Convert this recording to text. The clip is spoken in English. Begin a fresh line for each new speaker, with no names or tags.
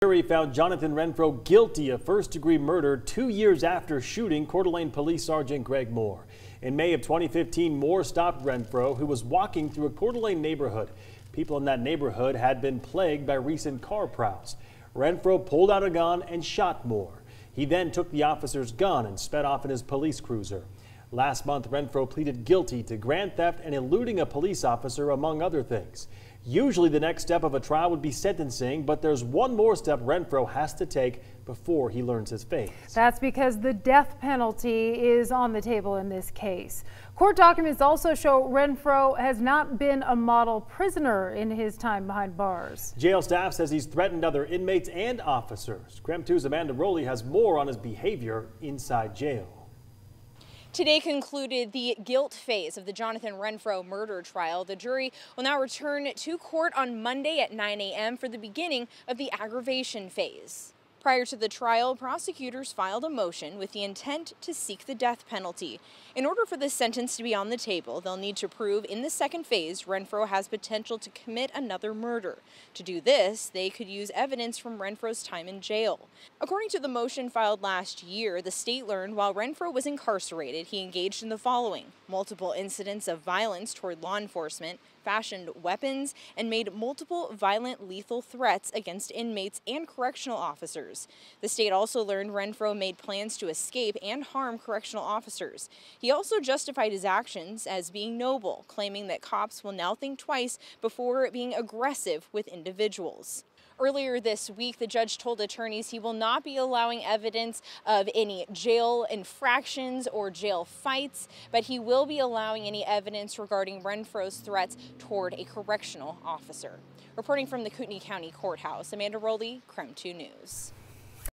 Jury found Jonathan Renfro guilty of first-degree murder 2 years after shooting Coeur d'Alene Police Sergeant Greg Moore. In May of 2015, Moore stopped Renfro, who was walking through a Coeur d'Alene neighborhood. People in that neighborhood had been plagued by recent car prowls. Renfro pulled out a gun and shot Moore. He then took the officer's gun and sped off in his police cruiser. Last month, Renfro pleaded guilty to grand theft and eluding a police officer, among other things. Usually the next step of a trial would be sentencing, but there's one more step Renfro has to take before he learns his fate. That's because the death penalty is on the table in this case. Court documents also show Renfro has not been a model prisoner in his time behind bars. Jail staff says he's threatened other inmates and officers. KREM 2's Amanda Rowley has more on his behavior inside jail.
Today concluded the guilt phase of the Jonathan Renfro murder trial. The jury will now return to court on Monday at 9 a.m. for the beginning of the aggravation phase. Prior to the trial, prosecutors filed a motion with the intent to seek the death penalty. In order for this sentence to be on the table, they'll need to prove in the second phase Renfro has potential to commit another murder. To do this, they could use evidence from Renfro's time in jail. According to the motion filed last year, the state learned while Renfro was incarcerated, he engaged in the following: multiple incidents of violence toward law enforcement, fashioned weapons, and made multiple violent, lethal threats against inmates and correctional officers. The state also learned Renfro made plans to escape and harm correctional officers. He also justified his actions as being noble, claiming that cops will now think twice before being aggressive with individuals. Earlier this week, the judge told attorneys he will not be allowing evidence of any jail infractions or jail fights, but he will be allowing any evidence regarding Renfro's threats toward a correctional officer. Reporting from the Kootenai-County Courthouse, Amanda Rowley, KREM 2 News.